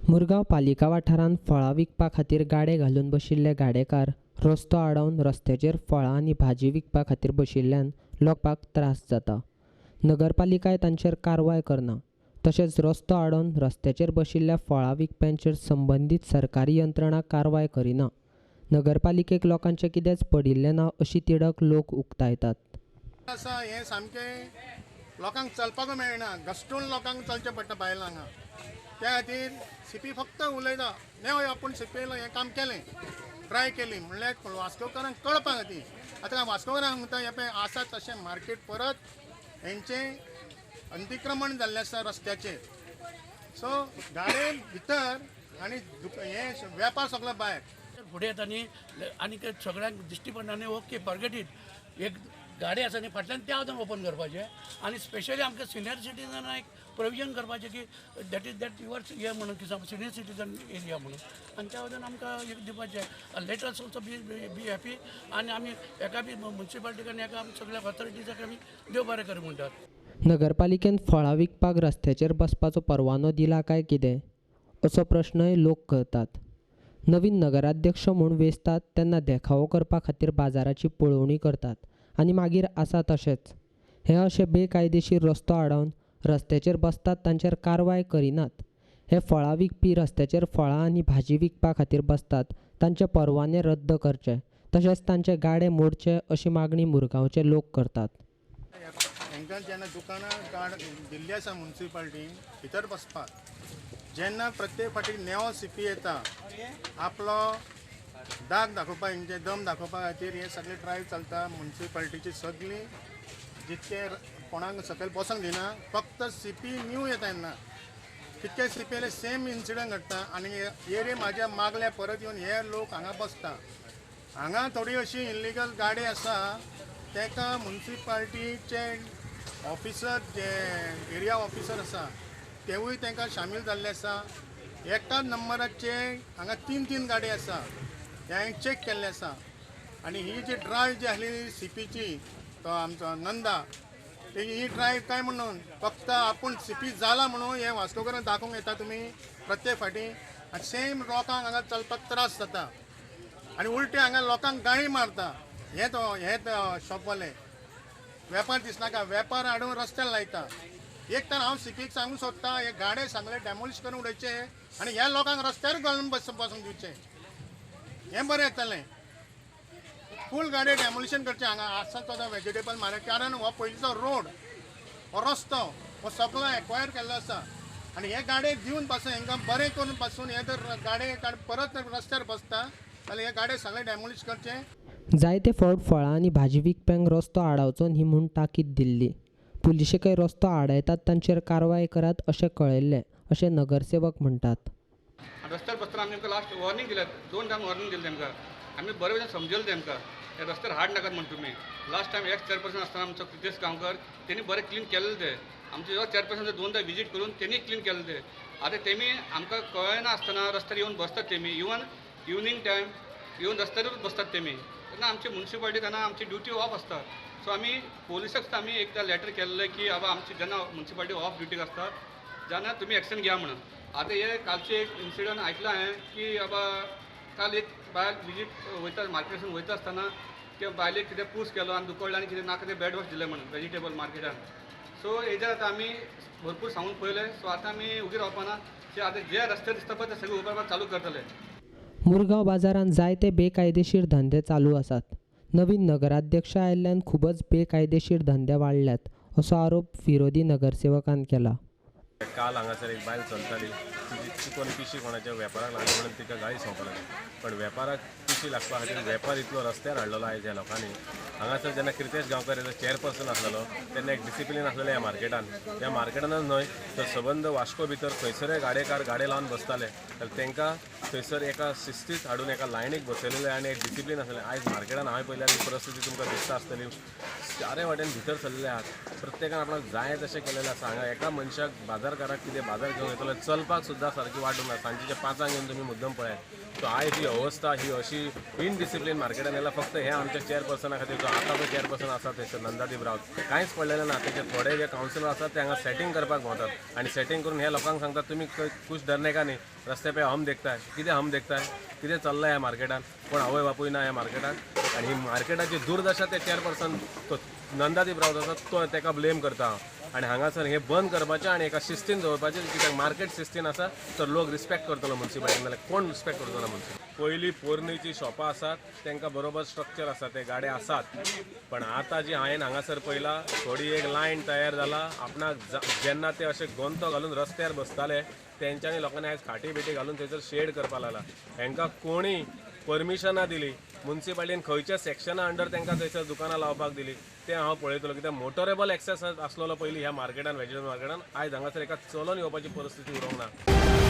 मुरगांव पालिका वाठारांत फळां विकपा खातीर गाडे घालून बशिल्ले गाडेकार रस्तो आडावन रस्त्याचेर फळां आनी भाजी विकपा खातीर बशिल्ल्यान लोकांक त्रास जाता। नगरपालिकाय तांचेर कारवाय करना। तशेंच रस्तो आडावन रस्त्याचेर बशिल्ल्या फळां विकप्यांचेर संबंदीत सरकारी यंत्रणा कारवाय करिना। नगरपालिकेक लोकांचें कितेंच पडिल्लें ना अशी तिडक लोक उक्तायतात। हे सामकें लोकांक चलपाक मेळना, घसटून लोकांक चलचें पडटा भायले हांगा। त्या खातीर सीपी फक्त उलयता नेव आपूण सीपीला हें काम केलें, ट्राय केली म्हणल्यार वास्कोकारांक कळपा खातीर। आतां वास्कोकारांक म्हणटा हे पळय आसा तशें मार्केट परत हेंचें अतिक्रमण जाल्लें आसा रस्त्याचेर। सो गाडे भितर आनी हे वेपार सगळो भायर फुडें येता न्ही आनी सगळ्यांक दिश्टी पडना न्ही ओके फॉरगेट इट। एक गाडी आसा न्ही फाटल्यान त्या वटेन ओपन करपाचें आनी स्पेशली आमकां सिनियर सिटीजनाक एक प्रोविजन करपाचें की दॅट इज दॅट युअर्स हे म्हणून की सिनियर सिटीजन एरिया म्हणून आनी त्या वटेन आमकां एक दिवपाचें। Let us also be happy आनी आमी एका बी म्युन्सिपालिटीक आनी एका सगळ्या ऑथॉरिटीजाक आमी देव बरें करूं म्हणटात। नगरपालिकेन फळां विकपाक रस्त्याचेर बसपाचो परवानो दिला काय कितें असो प्रश्नय लोक करतात। नवीन नगराध्यक्ष म्हूण वेंचतात तेन्ना देखावो करपा खातीर बाजाराची पळोवणी करतात आनी मागीर आसा तशेंच हे अशे बेकायदेशीर रस्तो आडावन रस्त्याचेर बसतात तांचेर कारवाय करिनात। हे फळां विकपी रस्त्याचेर फळां आनी भाजी विकपा खातीर बसतात तांचे परवाने रद्द करचे तशेंच तांचे गाडे मोडचे अशी मागणी मुरगांवचे लोक करतात। हांकां जेन्ना दुकानां दिल्ली आसा म्युन्सिपालिटीन भितर बसपाक, जेन्ना प्रत्येक फाटीक नेवो सीपी येता आपलो दाग दाखोवपाक हेंचे दम दाखोवपा खातीर हे सगळे ड्रायव्ह चलता। म्युन्सिपालिटीची सगळी जितके कोणाक सकयल बसोंक दिना, फक्त सीपी न्यू येता तेन्ना कितके सीपी येयले सेम इन्सिडंट घडटा आनी एरिया म्हाज्या मागल्या परत येवन हे लोक हांगा बसता। हांगा थोडी अशी इल्लिगल गाडी आसा ताका म्युन्सिपालिटीचे ऑफिसर जे एरिया ऑफिसर आसा तेवूय तांकां शामील जाल्ले आसा। एकाच नंबराचे हांगा 3 गाडी आसा हे हांवें चॅक केल्ले आसा। आनी ही जी ड्रायव्ह जी आसली सीपीची तो आमचो नंदा ही ड्रायव्ह काय म्हणून फक्त आपूण सीपी जाला म्हणून हे वास्कोकारांक दाखोवंक येता तुमी प्रत्येक फाटी आनी सेम लोकांक हांगा चलपाक त्रास जाता आनी उलटे हांगा लोकांक गाळी मारता। हे शॉपवाले वेपार दिसनाका वेपार हाडून रस्त्यार लायता। एक तर हांव सीपीक सांगूं सोदता हे गाडे सगळे डॅमोलिश करून उडयचे आनी ह्या लोकांक रस्त्यार घालून बसूंक दिवचे, हें बरें येतलें। फूल गाडी डॅमोलिशन करचे हांगा आसा तो वेजिटेबल मार्केट, कारण हो पयलींचो रोड हो रस्तो हो सगळो एक्वायर केल्लो आसा आनी हे गाडे दिवन पासून हांकां बरें करून पासून हे जर गाडे परत रस्त्यार बसता जाल्यार हे गाडे सगळे डॅमोलिश करचे। जायते फावट फळां आनी भाजी विकप्यांक रस्तो आडावचो न्ही म्हूण ताकीद दिल्ली। पुलिशेकय रस्तो आडायतात तांचेर कारवाय करात अशें कळयल्लें अशें नगरसेवक म्हणटात। रस्त्यार बसतना आमी तांकां लास्ट वॉर्निंग दिल्यात, 2 टायम वॉर्निंग दिली तांकां। आमी बरे भशेन समजयलें तांकां हे रस्त्यार हाड नाकात म्हणून तुमी। लास्ट टायम एक्स चेअरपर्सन आसतना आमचो प्रितेश गांवकर तेणी बरें क्लीन केलें ते आमचे जो चेअरपर्सन 2दा विजीट करून तेणी क्लीन केलें ते। आतां तेमी आमकां कळना आसतना रस्त्यार येवन बसतात तेमी, इवन इवनिंग टायम येवन रस्त्यारूच बसतात तेमी। तेन्ना आमची म्युन्सिपालिटी तेन्ना आमची ड्युटी ऑफ आसता। सो आमी पोलिसाक सुद्दां आमी एकदां लेटर केल्लें की बाबा आमची जेन्ना म्युन्सिपालिटी ऑफ ड्युटीक आसता जेन्ना तुमी एक्शन घ्या म्हणून। आतां हे कालचे एक इन्सिडंट आयकला हांवें की बाबा काल एक बायल विजीट वयता मार्केटान वयता आसतना त्या बायलेक कितें पूस केलो आनी दुखडलें आनी कितें नाका तें बॅड वॉश दिलें म्हणून वेजिटेबल मार्केटान। सो हेजेर आतां आमी भरपूर सांगून पळयलें। सो आतां आमी उगी रावपाना ते आतां जे रस्ते दिसता पळय ते सगळे उबारपाक चालू करतले। मुरगांव बाजारांत जायते बेकायदेशीर धंदे चालू आसात। नवीन नगराध्यक्ष आयिल्ल्यान खूबच बेकायदेशीर धंदे वाडल्यात असो आरोप विरोधी नगरसेवकान केला। काल हांगासर एक बायल चलताली, तिची चुकोन पिशी कोणाच्या वेपाराक लागली म्हणून तिका गाळी सोंपा लागली। पण वेपाराक पिशी लागपा खातीर वेपार इतलो रस्त्यार हाडलेलो आयज ह्या लोकांनी। हांगासर जेन्ना क्रितेश गांवकर हेजो चेअरपर्सन आसलेलो तेन्ना एक डिसिप्लीन आसलेलें ह्या मार्केटानच न्हय तर सबंद वास्को भितर खंयसरूय गाडेकार गाडे लावन बसताले जाल्यार तांकां थंयसर एका शिस्तीत हाडून एका लायनीक बसयलेलें आनी एक डिसिप्लीन आसलेलें। आयज मार्केटान हांवें पळयल्यार ही परिस्थिती तुमकां दिसता आसतली। चारय वाटेन भितर सरलेले आहात, प्रत्येकान आपणाक जाय तशें केलेलें आसा। हांगा एका मनशाक बाजारकाराक कितें बाजार घेवन येतलो चलपाक सुद्दां सारकी वाट ना। सांजेच्या 5 येवन तुमी मुद्दम पळयात। सो आयज ही अवस्था ही अशी इनडिसिप्लीन मार्केटान येयला. फक्त हे आमच्या चेअरपर्सना खातीर जो आतां जो चेअरपर्सन आसा थंयसर नंदादीप रावत कांयच पडलेलें ना. तेचे थोडे जे कावन्सिलर आसात ते हांगा सेटींग करपाक भोंवतात आनी सेटींग करून हे लोकांक सांगतात तुमी कुछ डरने का न्ही, रस्ते पे हम देखताय. कितें हम देखताय, कितें चल्लां ह्या मार्केटान, कोण आवय बापूय ना ह्या मार्केटान. आनी ही मार्केटाची दुर्दशा ते चेअरपर्सन तो नंदादीप रावत आसा तो ताका ब्लेम करता. आनी हांगासर हे बंद करपाचें आनी एका शिस्तीन दवरपाचें. कित्याक मार्केट शिस्तीन आसा तर लोक रिस्पेक्ट करतलो म्युन्सिपालिटीन, जाल्यार कोण रिस्पेक्ट करतलो म्युन्सिपालिटी. पयलीं पोरनीची शॉपां आसात, तांकां बरोबर स्ट्रक्चर आसा, ते गाडे आसात. पण आतां जी हांवें हांगासर पळयलां थोडी एक लायन तयार जाला. आपणाक जेन्ना ते अशे गोंतो घालून रस्त्यार बसताले तेंच्यांनी लोकांनी आयज खाटी बिटी घालून थंयसर शेड करपाक लागला. हांकां कोणी परमिशनां दिली, म्युन्सिपालिटीन खंयच्या सेक्शना अंडर तांकां थंयसर दुकानां लावपाक दिली तें हांव पळयतलो. कित्याक मोटरेबल एक्सेस आसलेलो पयलीं ह्या मार्केटान, वेजिटेबल मार्केटान. आयज हांगासर एका चलोन येवपाची परिस्थिती उरूंक ना.